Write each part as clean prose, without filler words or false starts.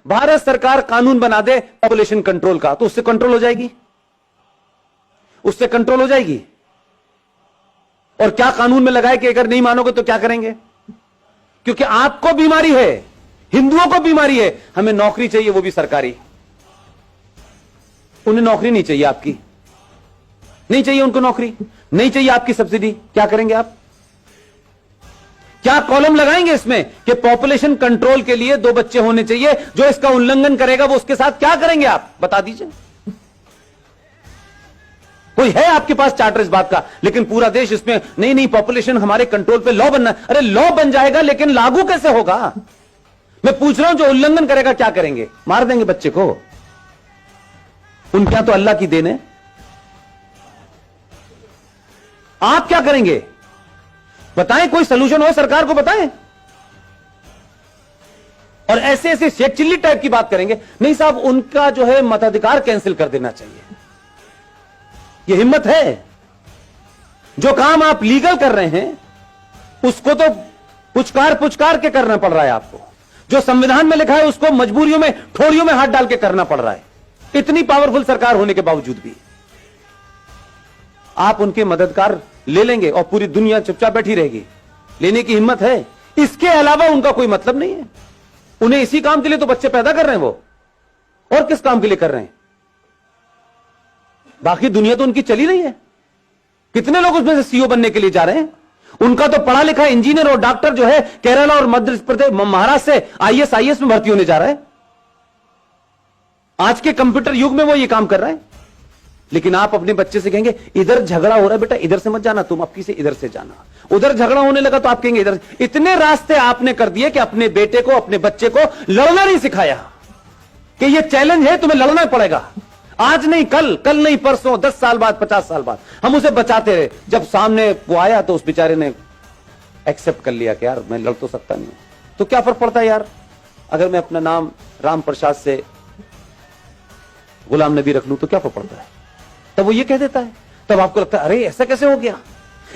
भारत सरकार कानून बना दे पॉपुलेशन कंट्रोल का, तो उससे कंट्रोल हो जाएगी, उससे कंट्रोल हो जाएगी। और क्या कानून में लगाए कि अगर नहीं मानोगे तो क्या करेंगे? क्योंकि आपको बीमारी है, हिंदुओं को बीमारी है, हमें नौकरी चाहिए, वो भी सरकारी। उन्हें नौकरी नहीं चाहिए, आपकी नहीं चाहिए, उनको नौकरी नहीं चाहिए, आपकी सब्सिडी। क्या करेंगे आप? क्या कॉलम लगाएंगे इसमें कि पॉपुलेशन कंट्रोल के लिए 2 बच्चे होने चाहिए, जो इसका उल्लंघन करेगा वो उसके साथ क्या करेंगे आप? बता दीजिए। कोई है आपके पास चार्टर इस बात का? लेकिन पूरा देश इसमें नहीं नहीं, पॉपुलेशन हमारे कंट्रोल पे लॉ बनना। अरे लॉ बन जाएगा, लेकिन लागू कैसे होगा? मैं पूछ रहा हूं, जो उल्लंघन करेगा क्या करेंगे? मार देंगे बच्चे को? उनके यहां तो अल्लाह की देन है। आप क्या करेंगे? बताएं, कोई सलूशन हो सरकार को बताएं। और ऐसे ऐसे शेख चिल्ली टाइप की बात करेंगे, नहीं साहब उनका जो है मताधिकार कैंसिल कर देना चाहिए। ये हिम्मत है? जो काम आप लीगल कर रहे हैं उसको तो पुचकार के करना पड़ रहा है आपको। जो संविधान में लिखा है उसको मजबूरियों में, ठोड़ियों में हाथ डाल के करना पड़ रहा है, इतनी पावरफुल सरकार होने के बावजूद भी। आप उनके मददगार ले लेंगे और पूरी दुनिया चुपचाप बैठी रहेगी। लेने की हिम्मत है? इसके अलावा उनका कोई मतलब नहीं है। उन्हें इसी काम के लिए तो बच्चे पैदा कर रहे हैं वो, और किस काम के लिए कर रहे हैं? बाकी दुनिया तो उनकी चली रही है। कितने लोग उसमें से सीईओ बनने के लिए जा रहे हैं? उनका तो पढ़ा लिखा इंजीनियर और डॉक्टर जो है केरला और मध्य प्रदेश, महाराष्ट्र से आईएएस में भर्ती होने जा रहा है। आज के कंप्यूटर युग में वो ये काम कर रहा है। लेकिन आप अपने बच्चे से कहेंगे इधर झगड़ा हो रहा है बेटा, इधर से मत जाना, तुम आपकी से इधर से जाना। उधर झगड़ा होने लगा तो आप कहेंगे इधर। इतने रास्ते आपने कर दिए कि अपने बेटे को, अपने बच्चे को लड़ना नहीं सिखाया कि ये चैलेंज है, तुम्हें लड़ना पड़ेगा। आज नहीं कल, कल नहीं परसों, 10 साल बाद, 50 साल बाद हम उसे बचाते रहे। जब सामने वो आया तो उस बेचारे ने एक्सेप्ट कर लिया कि यार मैं लड़ तो सकता नहीं। तो क्या फर्क पड़ता है यार, अगर मैं अपना नाम राम प्रसाद से गुलाम नबी रख लूं तो क्या फर्क पड़ता है? तब वो ये कह देता है, तब आपको लगता है अरे ऐसा कैसे हो गया।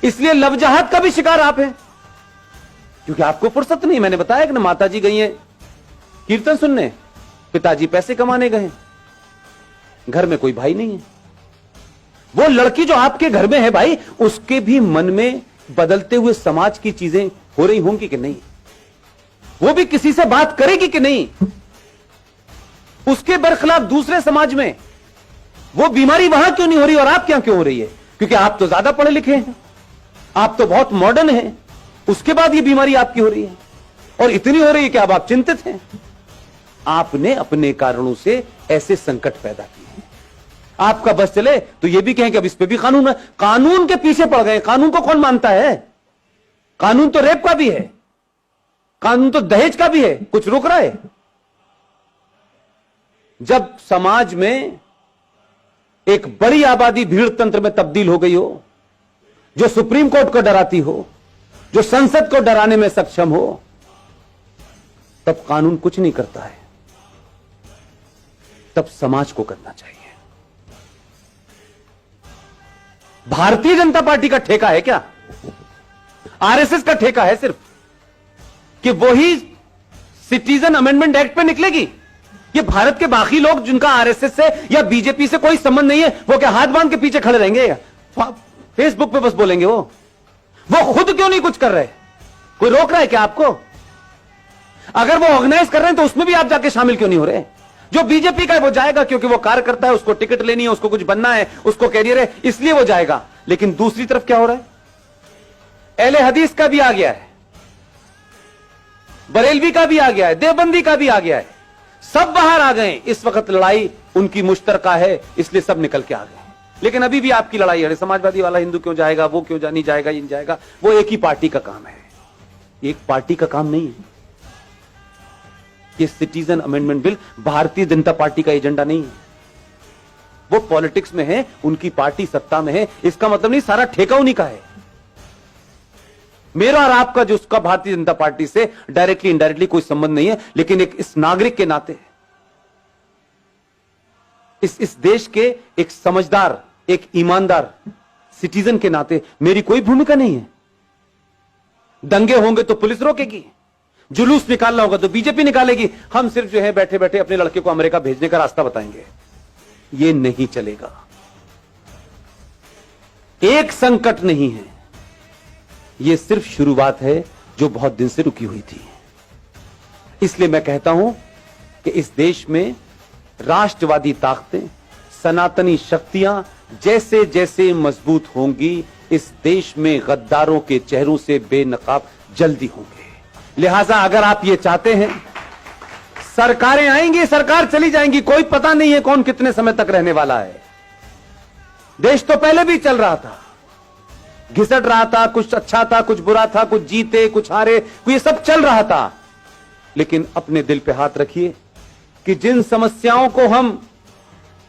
इसलिए लवजहत का भी शिकार आप हैं, क्योंकि आपको फुर्सत नहीं। मैंने बताया कि ना, माताजी गई है कीर्तन सुनने, पिताजी पैसे कमाने गए, घर में कोई भाई नहीं है। वो लड़की जो आपके घर में है भाई, उसके भी मन में बदलते हुए समाज की चीजें हो रही होंगी कि नहीं? वो भी किसी से बात करेगी कि नहीं? उसके बरखिलाफ दूसरे समाज में वो बीमारी वहां क्यों नहीं हो रही और आप क्या क्यों हो रही है? क्योंकि आप तो ज्यादा पढ़े लिखे हैं, आप तो बहुत मॉडर्न हैं, उसके बाद ये बीमारी आपकी हो रही है। और इतनी हो रही है कि अब आप चिंतित हैं। आपने अपने कारणों से ऐसे संकट पैदा किए हैं। आपका बस चले तो ये भी कहें कि अब इस पे भी कानून है। कानून के पीछे पड़ गए। कानून को कौन मानता है? कानून तो रेप का भी है, कानून तो दहेज का भी है। कुछ रोक रहा है? जब समाज में एक बड़ी आबादी भीड़ तंत्र में तब्दील हो गई हो, जो सुप्रीम कोर्ट को डराती हो, जो संसद को डराने में सक्षम हो, तब कानून कुछ नहीं करता है, तब समाज को करना चाहिए। भारतीय जनता पार्टी का ठेका है क्या? आरएसएस का ठेका है सिर्फ कि वही सिटीजन अमेंडमेंट एक्ट पे निकलेगी? ये भारत के बाकी लोग जिनका आरएसएस से या बीजेपी से कोई संबंध नहीं है, वो क्या हाथ बांध के पीछे खड़े रहेंगे? फेसबुक पे बस बोलेंगे वो खुद क्यों नहीं कुछ कर रहे? कोई रोक रहा है क्या आपको? अगर वो ऑर्गेनाइज कर रहे हैं तो उसमें भी आप जाके शामिल क्यों नहीं हो रहे? जो बीजेपी का है वो जाएगा क्योंकि वो कार्यकर्ता है, उसको टिकट लेनी है, उसको कुछ बनना है, उसको कैरियर है, इसलिए वो जाएगा। लेकिन दूसरी तरफ क्या हो रहा है? अहले हदीस का भी आ गया है, बरेलवी का भी आ गया है, देवबंदी का भी आ गया है, सब बाहर आ गए। इस वक्त लड़ाई उनकी मुश्तरका है, इसलिए सब निकल के आ गए। लेकिन अभी भी आपकी लड़ाई है, समाजवादी वाला हिंदू क्यों जाएगा, वो क्यों नहीं जाएगा, ये नहीं जाएगा। वो एक ही पार्टी का काम है, एक पार्टी का काम नहीं है। ये citizen amendment bill Bharatiya Janata party का एजेंडा नहीं है। वो पॉलिटिक्स में है, उनकी पार्टी सत्ता में है, इसका मतलब नहीं सारा ठेका उन्हीं का है। मेरा और आपका जो उसका भारतीय जनता पार्टी से डायरेक्टली इनडायरेक्टली कोई संबंध नहीं है, लेकिन एक इस नागरिक के नाते, इस देश के एक समझदार, एक ईमानदार सिटीजन के नाते मेरी कोई भूमिका नहीं है। दंगे होंगे तो पुलिस रोकेगी, जुलूस निकालना होगा तो बीजेपी निकालेगी, हम सिर्फ जो है बैठे बैठे अपने लड़के को अमेरिका भेजने का रास्ता बताएंगे। ये नहीं चलेगा। एक संकट नहीं है, ये सिर्फ शुरुआत है जो बहुत दिन से रुकी हुई थी। इसलिए मैं कहता हूं कि इस देश में राष्ट्रवादी ताकतें, सनातनी शक्तियां जैसे जैसे मजबूत होंगी, इस देश में गद्दारों के चेहरों से बेनकाब जल्दी होंगे। लिहाजा अगर आप ये चाहते हैं, सरकारें आएंगी, सरकार चली जाएंगी, कोई पता नहीं है कौन कितने समय तक रहने वाला है। देश तो पहले भी चल रहा था, घिसट रहा था, कुछ अच्छा था, कुछ बुरा था, कुछ जीते कुछ हारे, ये सब चल रहा था। लेकिन अपने दिल पे हाथ रखिए कि जिन समस्याओं को हम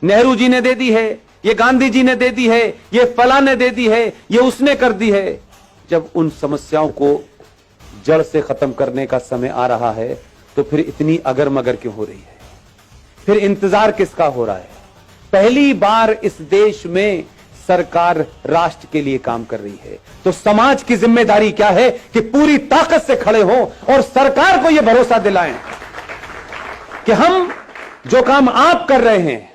नेहरू जी ने दे दी है, ये गांधी जी ने दे दी है, ये फला ने दे दी है, ये उसने कर दी है, जब उन समस्याओं को जड़ से खत्म करने का समय आ रहा है तो फिर इतनी अगर मगर क्यों हो रही है? फिर इंतजार किसका हो रहा है? पहली बार इस देश में सरकार राष्ट्र के लिए काम कर रही है, तो समाज की जिम्मेदारी क्या है कि पूरी ताकत से खड़े हो और सरकार को यह भरोसा दिलाएं कि हम जो काम आप कर रहे हैं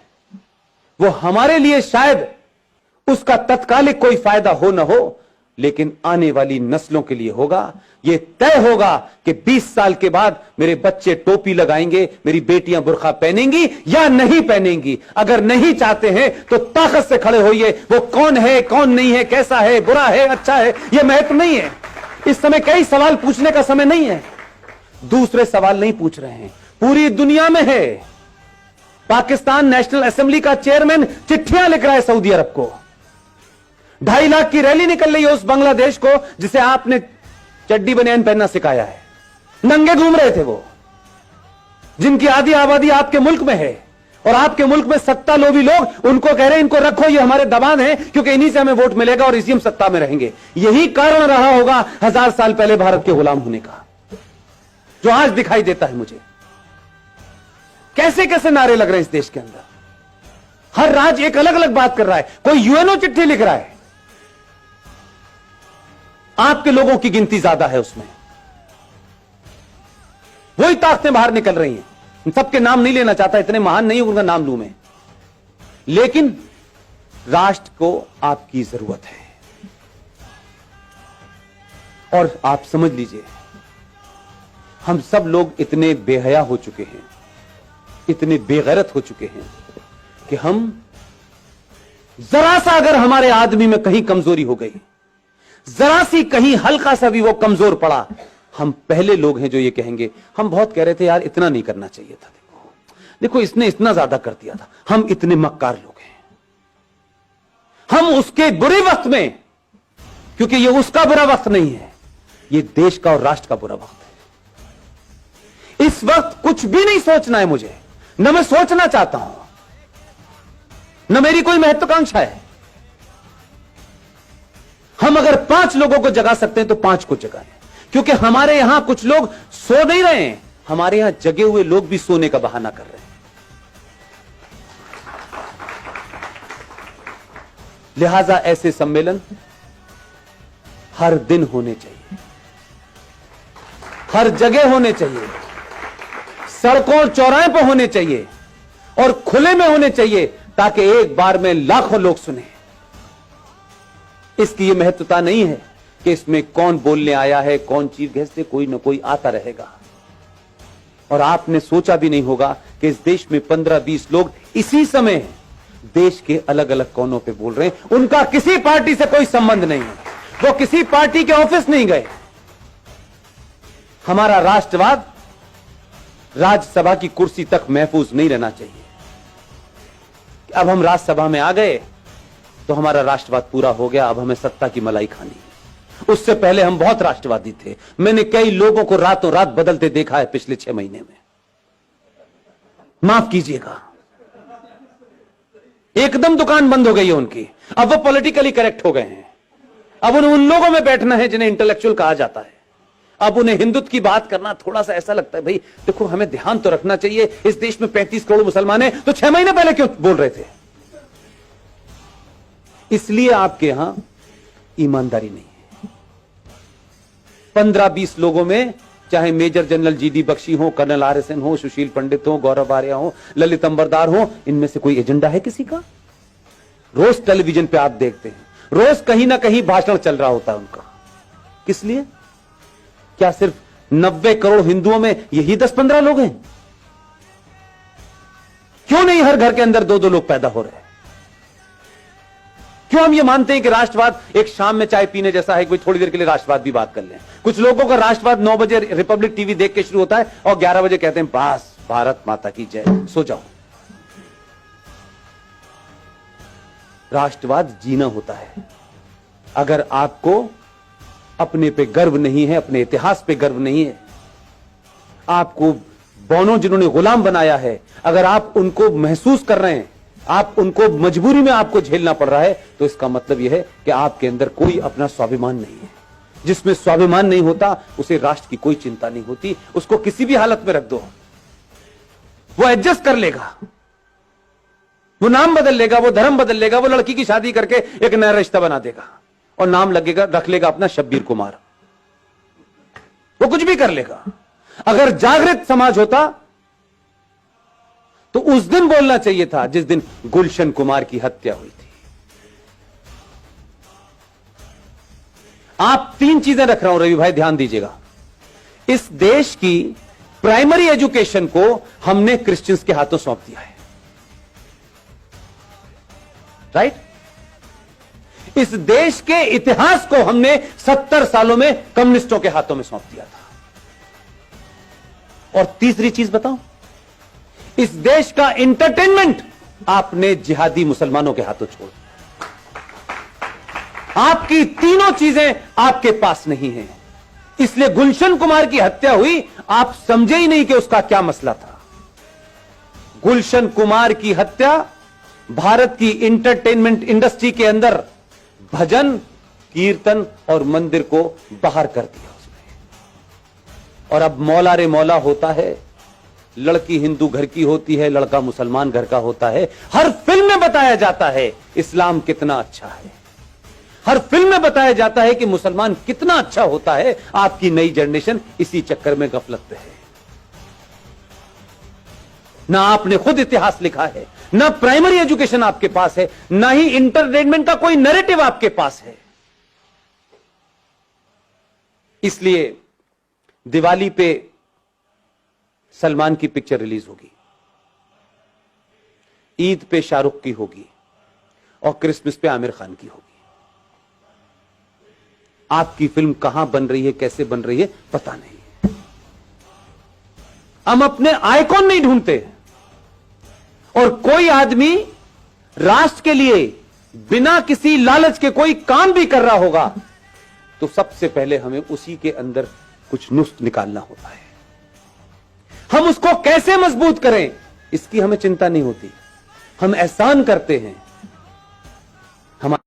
वो हमारे लिए शायद उसका तत्कालिक कोई फायदा हो ना हो, लेकिन आने वाली नस्लों के लिए होगा। यह तय होगा कि 20 साल के बाद मेरे बच्चे टोपी लगाएंगे, मेरी बेटियां बुर्का पहनेंगी या नहीं पहनेंगी। अगर नहीं चाहते हैं तो ताकत से खड़े होइए। वो कौन है, कौन नहीं है, कैसा है, बुरा है, अच्छा है, यह महत्व नहीं है। इस समय कई सवाल पूछने का समय नहीं है। दूसरे सवाल नहीं पूछ रहे हैं, पूरी दुनिया में है। पाकिस्तान नेशनल असेंबली का चेयरमैन चिट्ठियां लिख रहा है सऊदी अरब को। 2.5 लाख की रैली निकल रही है उस बांग्लादेश को जिसे आपने चड्डी बनियान पहनना सिखाया है। नंगे घूम रहे थे वो, जिनकी आधी आबादी आपके मुल्क में है, और आपके मुल्क में सत्ता लोभी लोग उनको कह रहे हैं इनको रखो, ये हमारे दबान है, क्योंकि इन्हीं से हमें वोट मिलेगा और इसी हम सत्ता में रहेंगे। यही कारण रहा होगा 1000 साल पहले भारत के गुलाम होने का, जो आज दिखाई देता है मुझे। कैसे कैसे नारे लग रहे हैं इस देश के अंदर, हर राज्य एक अलग अलग बात कर रहा है। कोई यूएनओ चिट्ठी लिख रहा है, आपके लोगों की गिनती ज्यादा है उसमें, वही ताकतें बाहर निकल रही हैं। सबके नाम नहीं लेना चाहता, इतने महान नहीं उनका नाम लूं मैं, लेकिन राष्ट्र को आपकी जरूरत है। और आप समझ लीजिए, हम सब लोग इतने बेहया हो चुके हैं, इतने बेगैरत हो चुके हैं कि हम जरा सा अगर हमारे आदमी में कहीं कमजोरी हो गई, जरा सी कहीं हल्का सा भी वो कमजोर पड़ा, हम पहले लोग हैं जो ये कहेंगे। हम बहुत कह रहे थे यार इतना नहीं करना चाहिए था, देखो इसने इतना ज्यादा कर दिया था, हम इतने मक्कार लोग हैं। हम उसके बुरे वक्त में, क्योंकि ये उसका बुरा वक्त नहीं है, ये देश का और राष्ट्र का बुरा वक्त है। इस वक्त कुछ भी नहीं सोचना है मुझे, न मैं सोचना चाहता हूं, न मेरी कोई महत्वाकांक्षा है। हम अगर 5 लोगों को जगा सकते हैं तो 5 को जगाएं, क्योंकि हमारे यहां कुछ लोग सो नहीं रहे हैं, हमारे यहां जगे हुए लोग भी सोने का बहाना कर रहे हैं। लिहाजा ऐसे सम्मेलन हर दिन होने चाहिए, हर जगह होने चाहिए, सड़कों और चौराहे पर होने चाहिए और खुले में होने चाहिए, ताकि एक बार में लाखों लोग सुने। इसकी यह महत्वता नहीं है कि इसमें कौन बोलने आया है, कौन चीफ गेस्ट से, कोई ना कोई आता रहेगा। और आपने सोचा भी नहीं होगा कि इस देश में 15-20 लोग इसी समय देश के अलग अलग कोनों पे बोल रहे हैं। उनका किसी पार्टी से कोई संबंध नहीं है, वो किसी पार्टी के ऑफिस नहीं गए। हमारा राष्ट्रवाद राज्यसभा की कुर्सी तक महफूज नहीं रहना चाहिए। अब हम राज्यसभा में आ गए तो हमारा राष्ट्रवाद पूरा हो गया, अब हमें सत्ता की मलाई खानी है। उससे पहले हम बहुत राष्ट्रवादी थे। मैंने कई लोगों को रातों रात बदलते देखा है पिछले 6 महीने में, माफ कीजिएगा। एकदम दुकान बंद हो गई है उनकी, अब वो पॉलिटिकली करेक्ट हो गए हैं। अब उन्हें उन लोगों में बैठना है जिन्हें इंटेलेक्चुअल कहा जाता है। अब उन्हें हिंदुत्व की बात करना थोड़ा सा ऐसा लगता है, भाई देखो हमें ध्यान तो रखना चाहिए, इस देश में 35 करोड़ मुसलमान हैं, तो 6 महीने पहले क्यों बोल रहे थे? इसलिए आपके यहां ईमानदारी नहीं है। 15-20 लोगों में चाहे मेजर जनरल जीडी बख्शी हो, कर्नल RSN हो, सुशील पंडित हो, गौरव आर्या हो, ललित अंबरदार हो, इनमें से कोई एजेंडा है किसी का? रोज टेलीविजन पे आप देखते हैं, रोज कहीं ना कहीं भाषण चल रहा होता है उनका। किस लिए? क्या सिर्फ 90 करोड़ हिंदुओं में यही 10-15 लोग हैं? क्यों नहीं हर घर के अंदर 2-2 लोग पैदा हो रहे हैं? क्यों हम ये मानते हैं कि राष्ट्रवाद एक शाम में चाय पीने जैसा है, कोई थोड़ी देर के लिए राष्ट्रवाद भी बात कर लें? कुछ लोगों का राष्ट्रवाद 9 बजे रिपब्लिक टीवी देख के शुरू होता है और 11 बजे कहते हैं बस भारत माता की जय, सो जाओ। राष्ट्रवाद जीना होता है। अगर आपको अपने पे गर्व नहीं है, अपने इतिहास पे गर्व नहीं है, आपको बौनों जिन्होंने गुलाम बनाया है, अगर आप उनको महसूस कर रहे हैं, आप उनको मजबूरी में आपको झेलना पड़ रहा है, तो इसका मतलब यह है कि आपके अंदर कोई अपना स्वाभिमान नहीं है। जिसमें स्वाभिमान नहीं होता उसे राष्ट्र की कोई चिंता नहीं होती। उसको किसी भी हालत में रख दो, वो एडजस्ट कर लेगा, वो नाम बदल लेगा, वो धर्म बदल लेगा, वो लड़की की शादी करके एक नया रिश्ता बना देगा और नाम लगेगा, रख लेगा अपना शब्बीर कुमार। वो कुछ भी कर लेगा। अगर जागृत समाज होता तो उस दिन बोलना चाहिए था जिस दिन गुलशन कुमार की हत्या हुई थी। आप 3 चीजें रख रहा हूं रवि भाई, ध्यान दीजिएगा। इस देश की प्राइमरी एजुकेशन को हमने क्रिश्चियंस के हाथों सौंप दिया है, राइट? इस देश के इतिहास को हमने 70 सालों में कम्युनिस्टों के हाथों में सौंप दिया था। और तीसरी चीज बताऊं, इस देश का एंटरटेनमेंट आपने जिहादी मुसलमानों के हाथों छोड़ दिया। आपकी तीनों चीजें आपके पास नहीं हैं, इसलिए गुलशन कुमार की हत्या हुई, आप समझे ही नहीं कि उसका क्या मसला था। गुलशन कुमार की हत्या भारत की एंटरटेनमेंट इंडस्ट्री के अंदर भजन, कीर्तन और मंदिर को बाहर कर दिया उसने। और अब मौला रे मौला होता है, लड़की हिंदू घर की होती है, लड़का मुसलमान घर का होता है। हर फिल्म में बताया जाता है इस्लाम कितना अच्छा है, हर फिल्म में बताया जाता है कि मुसलमान कितना अच्छा होता है। आपकी नई जनरेशन इसी चक्कर में गफलत पे है। ना आपने खुद इतिहास लिखा है, ना प्राइमरी एजुकेशन आपके पास है, ना ही इंटरटेनमेंट का कोई नैरेटिव आपके पास है। इसलिए दिवाली पे सलमान की पिक्चर रिलीज होगी, ईद पे शाहरुख की होगी और क्रिसमस पे आमिर खान की होगी। आपकी फिल्म कहां बन रही है, कैसे बन रही है, पता नहीं। हम अपने आइकॉन नहीं ढूंढते। और कोई आदमी राष्ट्र के लिए बिना किसी लालच के कोई काम भी कर रहा होगा तो सबसे पहले हमें उसी के अंदर कुछ नुस्ख निकालना होता है। हम उसको कैसे मजबूत करें इसकी हमें चिंता नहीं होती। हम एहसान करते हैं